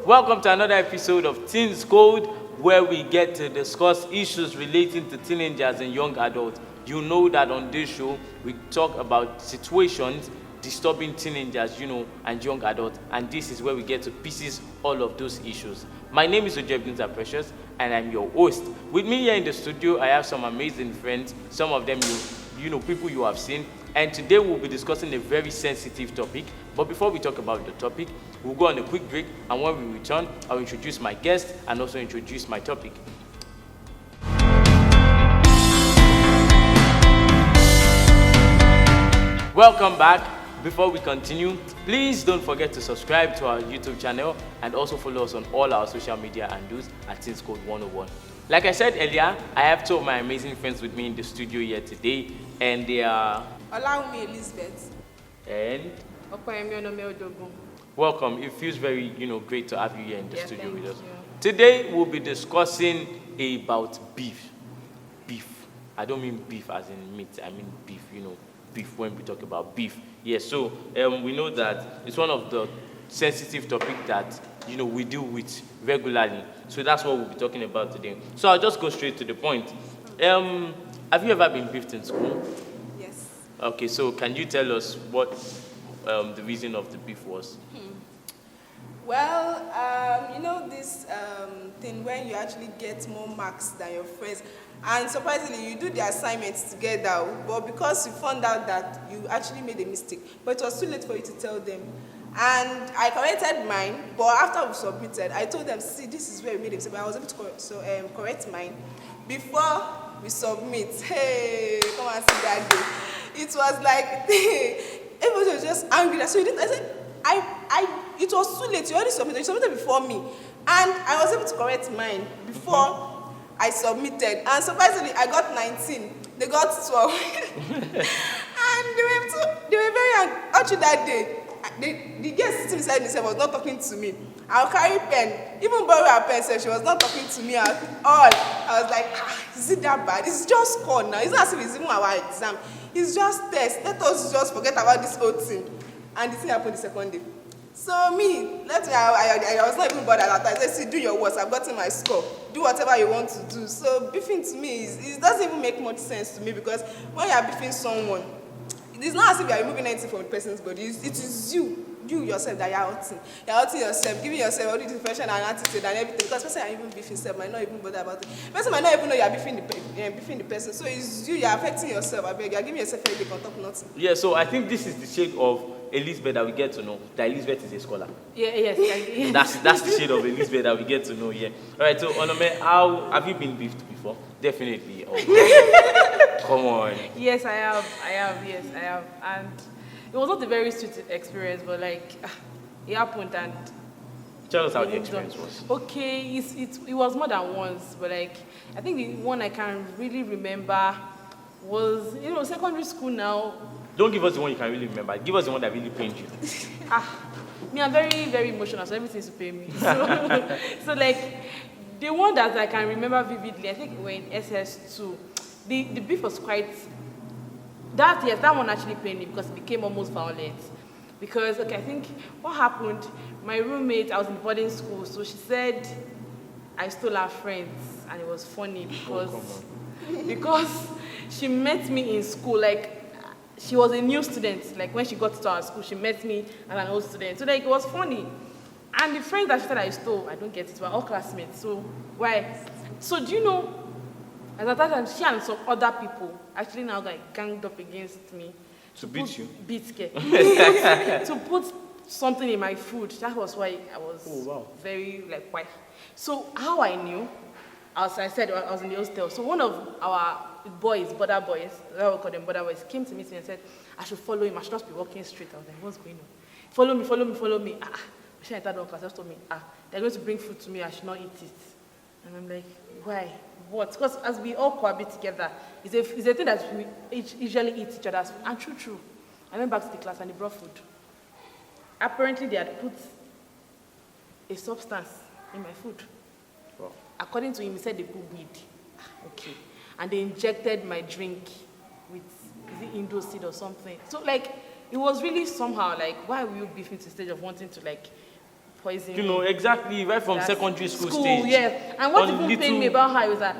Welcome to another episode of Teens Code, where we get to discuss issues relating to teenagers and young adults. You know that on this show, we talk about situations disturbing teenagers, and young adults, and this is where we get to pieces all of those issues. My name is Ojebinta Precious, and I'm your host. With me here in the studio, I have some amazing friends. Some of them people you have seen. And today we'll be discussing a very sensitive topic. But before we talk about the topic, we'll go on a quick break, and when we return, I'll introduce my guest and also introduce my topic. Welcome back. Before we continue, please don't forget to subscribe to our YouTube channel and also follow us on all our social media handles at Teens Code 101. Like I said earlier, I have two of my amazing friends with me in the studio here today, and they are Olawumi Elizabeth and Okoyemi Odogun. Welcome. It feels very, great to have you here in the studio thank with us. you. Today we'll be discussing about beef. Beef. I don't mean beef as in meat. I mean beef. Beef when we talk about beef. Yes. So we know that it's one of the sensitive topics that we deal with regularly. So that's what we'll be talking about today. So I'll just go straight to the point. Have you ever been beefed in school? Yes. Okay. So can you tell us what the reason of the beef was? Well, this thing when you actually get more marks than your friends, and surprisingly, you do the assignments together, but because you found out that you actually made a mistake, but it was too late for you to tell them. And I corrected mine, but after we submitted, I told them, see, this is where we made a mistake, but I was able to correct mine. Before we submit, hey, come and see that day. It was like, everybody was just angry. So I said, it was too late. You submitted before me. And I was able to correct mine before I submitted. And surprisingly, I got 19. They got 12. And they were very angry. Actually, that day, the girl sitting beside me was not talking to me. I'll carry pen. Even borrow her pen, so she was not talking to me at all. I was like, is it that bad? It's just score now. It's not as if it's even our exam. It's just test. Let us just forget about this whole thing. And the thing happened the second day. So I was not even bothered at that time. I said, see, do your worst. I've gotten my score. Do whatever you want to do. So beefing to me, it doesn't even make much sense to me, because when you are beefing someone, it's not as if you are removing anything from the person's body. It is you yourself that you're hurting. You're hurting yourself, giving yourself all the depression and attitude and everything. Because person are even beefing yourself might not even bother about it. Person might not even know you're beefing the person. So it's you're affecting yourself. I beg, you're giving yourself a headache on top of nothing. Yeah, so I think this is the shade of Elizabeth that we get to know. That Elizabeth is a scholar. Yes. That's the shade of Elizabeth that we get to know. Yeah. All right. So Onome, how have you been beefed before? Definitely. Oh, come on. Yes, I have. Yes, I have. And it was not a very sweet experience, but it happened, and Tell us how the experience was. okay, it was more than once, but I think the one I can really remember was secondary school now. Don't give us the one you can really remember. Give us the one that really pained you. Me, I'm very, very emotional, so everything is to pay me. So the one that I can remember vividly, I think we were in SS2. The beef was quite. That one actually pained me because it became almost violent. Because I think what happened, my roommate, I was in boarding school, so she said I stole her friends, and it was funny because she met me in school, she was a new student. When she got to our school, she met me as an old student. So it was funny. And the friends that she said I stole, I don't get it, were all classmates. So why? So do you know, at that time, she and some other people actually now ganged up against me. To beat you? To put something in my food. That was why I was very why. So how I knew, as I said, I was in the hostel. So one of our border boys, I would call them border boys, came to meet me and said, I should follow him. I should just be walking straight. I was like, what's going on? Follow me. She entered one class, just told me, they're going to bring food to me. I should not eat it. And I'm like, why? What? Because as we all cohabit together, it's a thing that we usually eat each other's food. And true. I went back to the class and they brought food. Apparently, they had put a substance in my food. Wow. According to him, he said they put weed. Okay. And they injected my drink with, is it Indoseed or something? So, it was really somehow, why were you beefing to the stage of wanting to, poison. You know, exactly, right from That's secondary school stage. Yes. And what On even pained me about her was that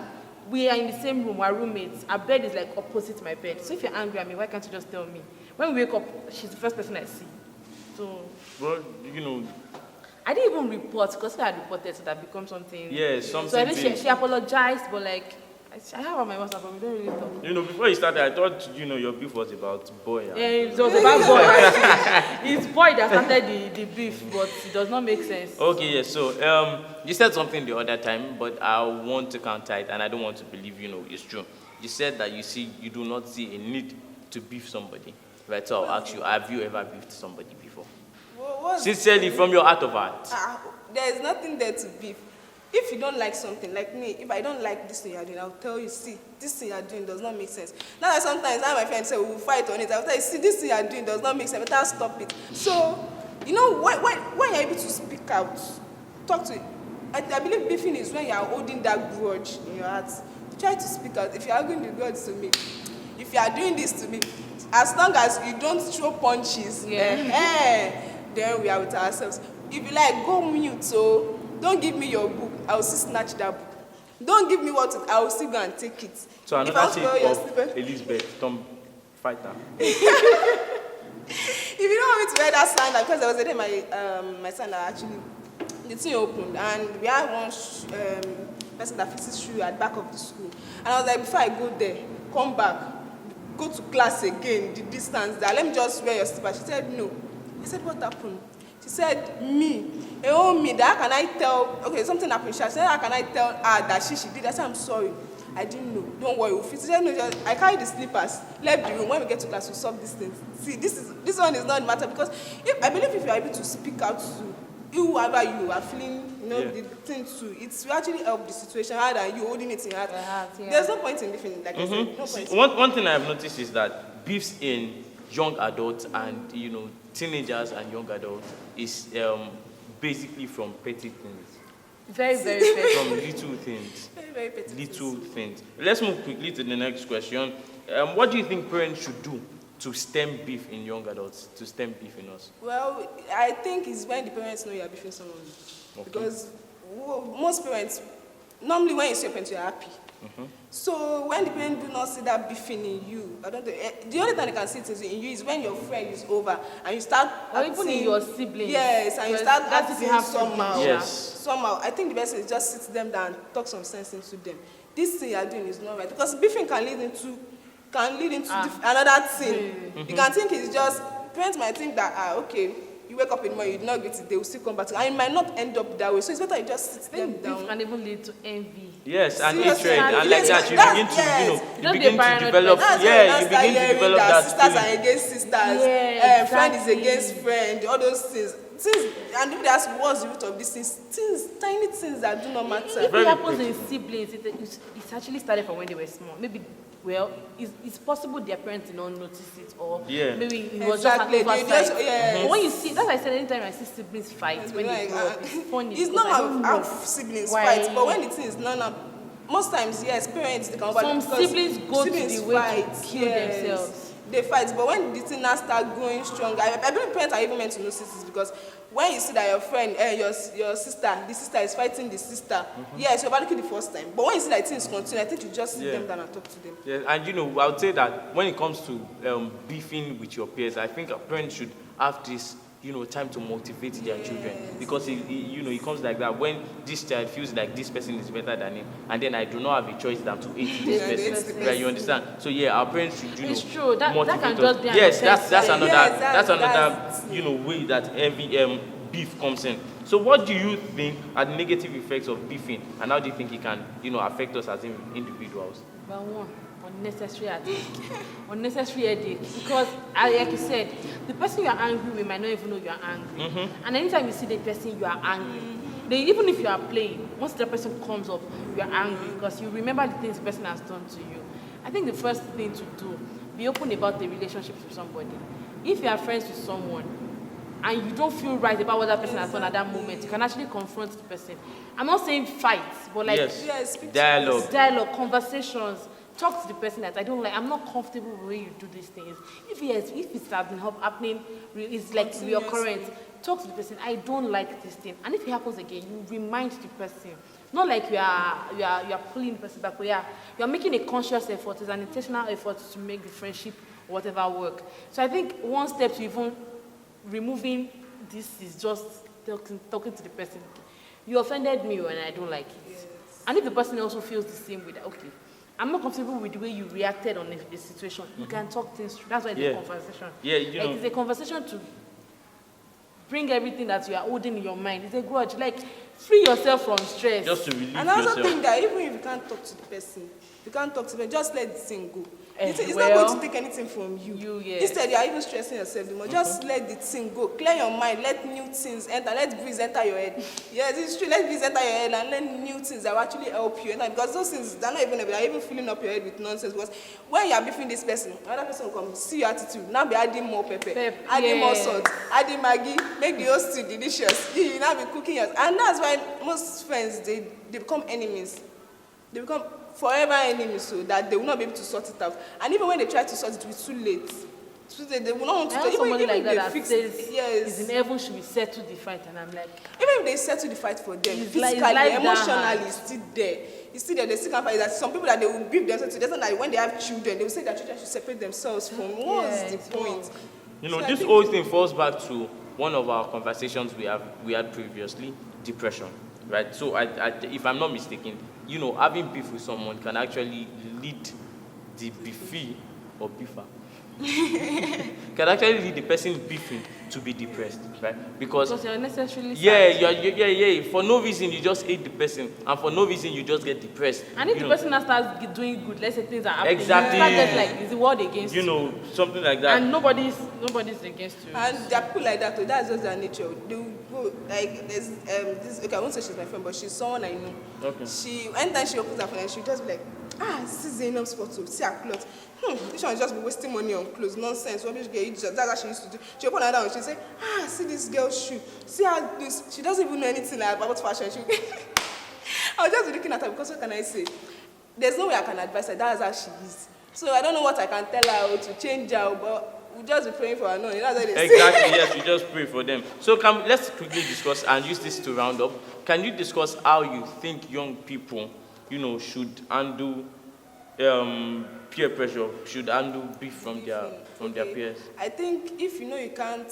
we are in the same room, we're roommates. Our bed is like opposite my bed. So if you're angry at me, why can't you just tell me? When we wake up, she's the first person I see. So Well, you know, I didn't even report because if I had reported, so that become something. yeah, something. So I think big. she apologized, but like I have on my WhatsApp, but we don't really talk. You know, before you started, I thought, you know, your beef was about boy. Yeah, it was about boy. Actually. It's boy that started the beef, but it does not make sense. Okay, yeah, so you said something the other time, but I want to counter it, and I don't want to believe, you know, it's true. You said that you do not see a need to beef somebody. Right, so I'll ask you, have you ever beefed somebody before? Sincerely, from your heart of heart. There is nothing there to beef. If you don't like something, like me, if I don't like this thing you're doing, I'll tell you, see, this thing you're doing does not make sense. Now that sometimes my friends say we'll fight on it, I'll tell you, see, this thing you're doing does not make sense, better stop it. So, you know, when you're able to speak out, talk to it. I believe beefing is when you're holding that grudge in your heart. Try to speak out. If you're arguing the grudge to me, if you are doing this to me, as long as you don't throw punches, then we are with ourselves. If you like, go mute, so don't give me your book, I will still snatch that book. Don't give me what I will still go and take it. So another tip of Elizabeth, Tom fighter. If you don't want me to wear that sandal, because there was a day my sandal actually, the thing opened, and we had one person that fixes shoe at the back of the school. And I was like, before I go there, come back, go to class again, the distance there, let me just wear your slipper. She said, no. I said, what happened? She said, me. That how can I tell, okay, something happened. She said, how can I tell her that she did? I said, I'm sorry. I didn't know. Don't worry. We'll fix it. She said, no, I carry the slippers. Left the room. When we get to class, we'll solve these things. See, this one is not matter, because I believe if you are able to speak out to whoever you are feeling, you know, the thing to, it will actually help the situation rather than you holding it in your heart. There's no point in living like I said. No point. One thing I've noticed is that beefs in young adults and, you know, teenagers and young adults is basically from petty things. Very, very petty. From little things. Very, very petty. Little things. Let's move quickly to the next question. What do you think parents should do to stem beef in young adults, to stem beef in us? Well, I think it's when the parents know you are beefing someone. Okay. Because most parents, normally when you see your parents, you're happy. So when the parents do not see that beefing in you, I don't think, the only time they can see it in you is when your friend is over and you start or even in your siblings. Yes, and you start acting somehow. Yes. Somehow. I think the best is just sit them down and talk some sense into them. This thing you are doing is not right. Because beefing can lead into another thing. You can think it's just, parents might think that, okay, you wake up in the morning, you did not get it, they will still come back to you. And it might not end up that way. So it's better you just sit them down. Beef can even lead to envy. Yes, and Seriously, hatred, and like that, you begin to, you begin to develop, you begin to develop that sisters feeling. are against sisters, friend is against friend, all those things. And if they ask what's the root of these things, tiny things that do not matter. If it happens in siblings, it's actually started from when they were small. Maybe, well, it's possible their parents did not notice it, or maybe it was just an oversight. But when you see, that's why I said anytime I see siblings fight, when they grow up, it's funny. It's not how siblings fight, but when the thing is not most times, yes, parents they come over. Some siblings go to the way to kill themselves. They fight, but when the thing now start growing stronger, I believe parents are even meant to notice this, because when you see that your friend, your sister, the sister is fighting the sister, yes, you're about to kill the first time. But when you see that things continue, I think you just sit them down and talk to them. Yeah, and you know, I would say that when it comes to beefing with your peers, I think a parent should have this, you know, time to motivate their children, because it comes like that when this child feels like this person is better than him, and then I do not have a choice than to hate this person. Right, you understand? So yeah, our parents should, it's true. That can us. just be yes, that's another that's way that every beef comes in. So what do you think are the negative effects of beefing, and how do you think it can, affect us as individuals? Well, one, unnecessary headache, because like you said, the person you are angry with might not even know you are angry, and anytime you see the person you are angry, even if you are playing, once the person comes up, you are angry because you remember the things the person has done to you. I think the first thing to do, be open about the relationship with somebody. If you are friends with someone and you don't feel right about what that person has done at that moment, you can actually confront the person. I'm not saying fight, but like dialogue, conversations. Talk to the person that I don't like. I'm not comfortable with the way you do these things. If it has been happening, it's like reoccurrent. talk to the person, I don't like this thing. And if it happens again, you remind the person. Not like you are pulling the person back, but you are making a conscious effort, it's an intentional effort to make the friendship or whatever work. So I think one step to even removing this is just talking to the person. You offended me when I don't like it. Yes. And if the person also feels the same way, that, okay, I'm not comfortable with the way you reacted on the situation, you can talk things through. That's why it's a conversation. Yeah, you know. It's a conversation to bring everything that you are holding in your mind. It's a grudge. Like, free yourself from stress. Just to relieve And I also yourself. think that even if you can't talk to the person, you can't talk to them, just let the thing go. It's not well, going to take anything from you. yes. Instead, you are even stressing yourself more. Just let the thing go. Clear your mind. Let new things enter. Let breeze enter your head. Yes, it's true. Let breeze enter your head and let new things that will actually help you. Because those things, they're not even, they're even filling up your head with nonsense. Because when you are beefing this person, another person will come, see your attitude. Now be adding more pepper, adding more salt, adding Maggi, make the whole stew delicious. You now be cooking yours. And that's why most friends, they become enemies. They become forever enemies, so that they will not be able to sort it out. And even when they try to sort it, it's too late. They will not want to I talk. have somebody Even like if that they that fix says, it, yes. is in heaven, should we settle the fight? And I'm like, Even if they settle the fight for them, It's physically, like that emotionally, hard. it's still there. It's still there. They still can't fight. That some people that they will beat themselves to. That's not like when they have children, they will say that children should separate themselves from. What's the it's point? You know, So I this think- whole thing falls back to one of our conversations we had previously, depression, right? So, if I'm not mistaken, you know, having beef with someone can actually lead the beefy or beefer can actually lead the person beefing to be depressed, right? Because you're unnecessarily yeah. For no reason you just hate the person, and for no reason you just get depressed. And if you the know, person now starts doing good, let's say things are happening, Exactly. you start getting like, is the world against you? you know, something like that. And nobody's against you. And there are people like that, too. That's just their nature. They will go, like, there's this, okay, I won't say she's my friend, but she's someone I know. Okay. Anytime she opens her phone, she'll just be like, this is Zainab's photo, see her clothes. This one just be wasting money on clothes, nonsense, rubbish girl, that's what she used to do. She open another one, she'll say, see this girl's shoe, see how this, she doesn't even know anything about fashion. I was just be looking at her, because what can I say? There's no way I can advise her, that's how she is. So I don't know what I can tell her or to change her, but we'll just be praying for her. No, you know what they say. Exactly, yes, you just pray for them. So let's quickly discuss and use this to round up. Can you discuss how you think young people, you know, should handle peer pressure, should handle beef from their peers? I think if you know you can't,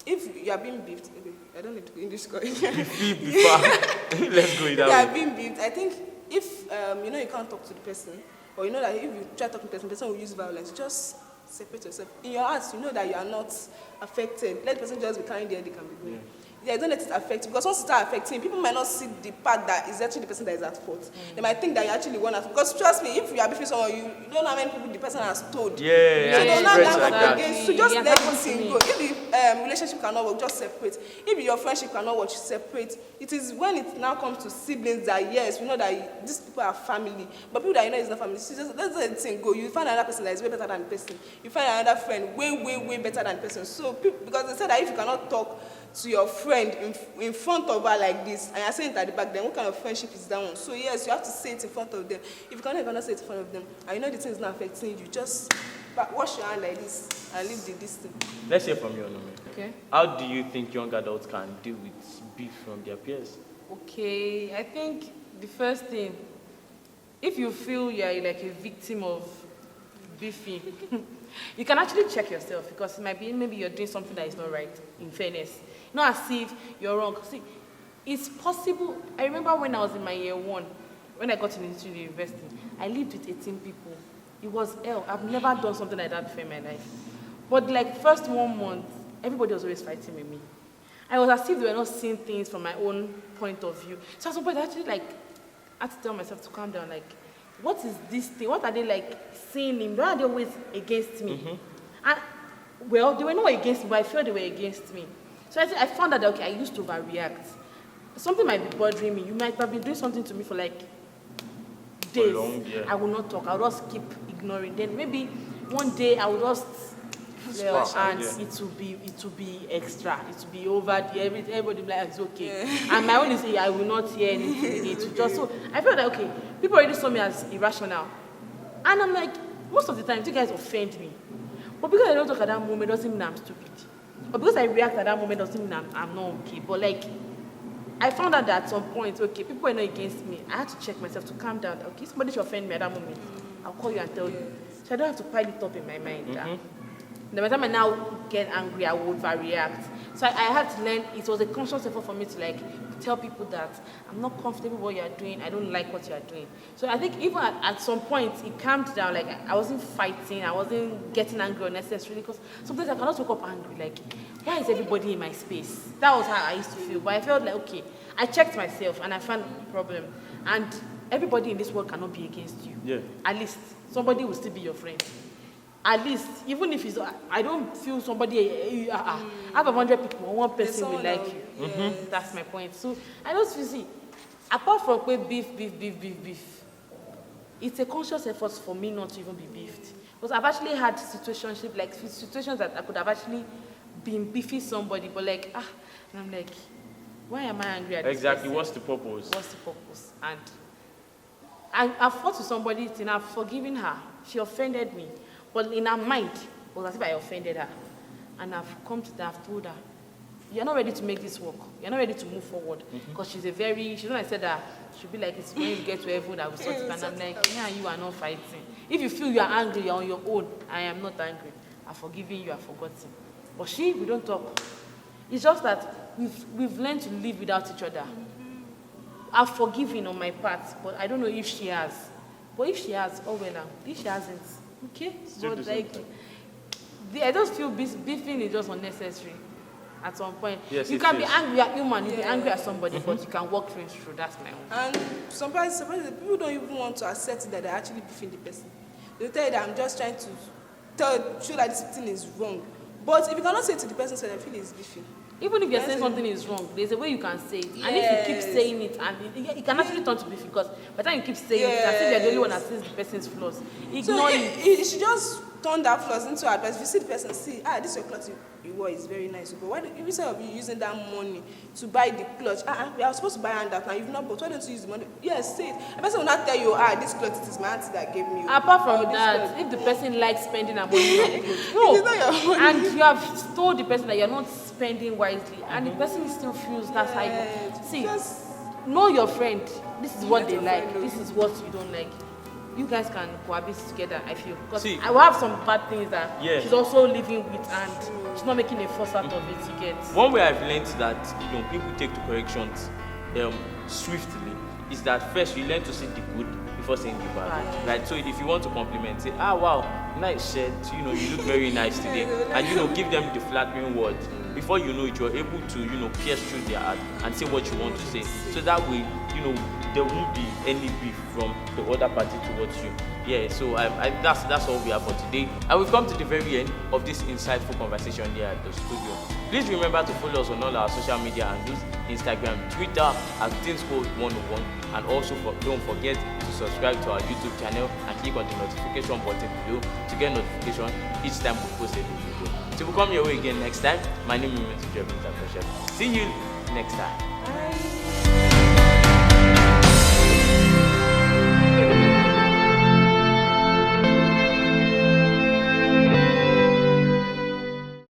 if you are being beefed, okay, I don't need to go in this college. Beefy, beefer. Let's go with If you that are way. being beefed, I think if you know you can't talk to the person, or you know that if you try talking to the person will use violence, just separate yourself. In your heart, you know that you are not affected. Let the person just be carrying the headache and be going. Yeah, don't let it affect you, because once it start affecting, people might not see the part that is actually the person that is at fault. They might think that you actually want to. Because trust me, if you are beefing someone, you don't know how many people the person has told. Yeah, So and they'll it's not friends gang like up that. against. So just Yes, let the happens to thing me. go. If the relationship cannot work, just separate. If your friendship cannot work, separate. It is when it now comes to siblings that yes, we know that these people are family, but people that you know is not family. So just let the thing go. You find another person that is way better than the person. You find another friend way better than the person. So because they said that if you cannot talk to your friend in front of her like this, and you're saying it at the back, then what kind of friendship is that one? So yes, you have to say it in front of them. If you cannot say it in front of them, and you know the thing is not affecting you, just wash your hand like this and leave this thing. Let's hear from you, Onome. Okay. How do you think young adults can deal with beef from their peers? Okay, I think the first thing, if you feel you're like a victim of beefing, you can actually check yourself, because it might be maybe you're doing something that is not right, in fairness. Not as if you're wrong. See, it's possible. I remember when I was in my year one, when I got into the university, I lived with 18 people. It was hell. I've never done something like that before in my life. But like first 1 month, everybody was always fighting with me. I was as if they were not seeing things from my own point of view. So at some point, I actually I had to tell myself to calm down. Like, what is this thing? What are they seeing him? Why are they always against me? And well, they were not against me, but I felt they were against me. So I found out that, okay, I used to overreact. Something might be bothering me. You might have been doing something to me for days. long, yeah. I will not talk. I'll just keep ignoring. Then maybe one day I will just Splash, and yeah. it will be extra. It will be over there. Everybody will be like, it's okay. And my own is, I will not hear anything. It will just, so I felt like, okay, people already saw me as irrational. And I'm like, most of the time, you guys offend me. But because I don't talk at that moment, doesn't mean I'm stupid. But because I react at that moment doesn't mean I'm not okay. But like, I found out that at some point, okay, people were not against me. I had to check myself to calm down. Okay, somebody should offend me at that moment. I'll call you and tell you. So I don't have to pile it up in my mind. The time I now get angry, I will overreact. So I had to learn, it was a conscious effort for me to like tell people that I'm not comfortable with what you're doing, I don't like what you're doing. So I think even at some point, it calmed down, like I wasn't fighting, I wasn't getting angry unnecessarily, because sometimes I cannot wake up angry, like, why is everybody in my space? That was how I used to feel, but I felt like, okay, I checked myself and I found a problem. And everybody in this world cannot be against you. Yeah. At least somebody will still be your friend. At least, even if it's, I don't feel somebody, I have 100 people, one person will like you. Yes. That's my point. So, I just feel, see, apart from beef, it's a conscious effort for me not to even be beefed. Because I've actually had situations that I could have actually been beefing somebody, but like, and I'm like, why am I angry at this Exactly. person? What's the purpose? What's the purpose? And I've fought with somebody, and I've forgiven her. She offended me. But in her mind, it was as if I offended her. And I've come to that, I've told her, you're not ready to make this work. You're not ready to move forward. Because she's when I said that, she'll be like, it's when you get to heaven that we sort it. And I'm like, me and you are not fighting. If you feel you're angry, you're on your own. I am not angry. I've forgiven you, I've forgotten. But we don't talk. It's just that we've learned to live without each other. I've forgiven on my part, but I don't know if she has. But if she has, oh well, if she hasn't, okay, Still but the like, same I just feel beefing is just unnecessary at some point. Yes, You it can be is. angry at human, you be Yeah. angry at somebody, but you can walk things through. That's my own. And sometimes people don't even want to accept that they're actually beefing the person. They'll tell you that I'm just trying to show that this thing is wrong. But if you cannot say it to the person, so they feel it's beefing. Even if you're Yes, saying it- something is wrong, there's a way you can say it. And if you keep Yes. saying it, and it can actually turn to beef, because by the time you keep saying it, as if you're the only one that sees the person's flaws. So Ignore it. you should just turn that flaws into advice. If you see the person, this your cloth you wore is very nice. But why instead of you using that money to buy the clothes, we are supposed to buy that now, you've not bought, why don't you use the money? Yes, say it. The person will not tell you, this cloth, it is my auntie that gave me. Apart Or from this that, cloth. if the person likes spending her money on clothes, It no. is not your money. And you have told the person that you're not spending wisely, and the person still feels that's how you. See, Just know your friend. This is what Let they your like. friend know. This is what you don't like. You guys can cohabit together, I feel. Because See- I will have some bad things that Yeah. she's also living with, and she's not making a fuss out of it, you get. One way I've learned that people take to corrections swiftly is that first you learn to see the good before saying the bad. Bad. Right? So if you want to compliment, say, wow, nice shirt, you look very nice today. And give them the flattering words. Before you know it, you're able to, pierce through their heart and say what you want to say. So that way, there won't be any beef from the other party towards you. Yeah, so that's all we have for today. And we've come to the very end of this insightful conversation here at the studio. Please remember to follow us on all our social media handles, Instagram, Twitter at ThingsCode101, and also don't forget to subscribe to our YouTube channel and click on the notification button below to get notification each time we post a new video. Till we come your way again next time, my name is Mr. Jevin Zakoshep. See you next time. Bye.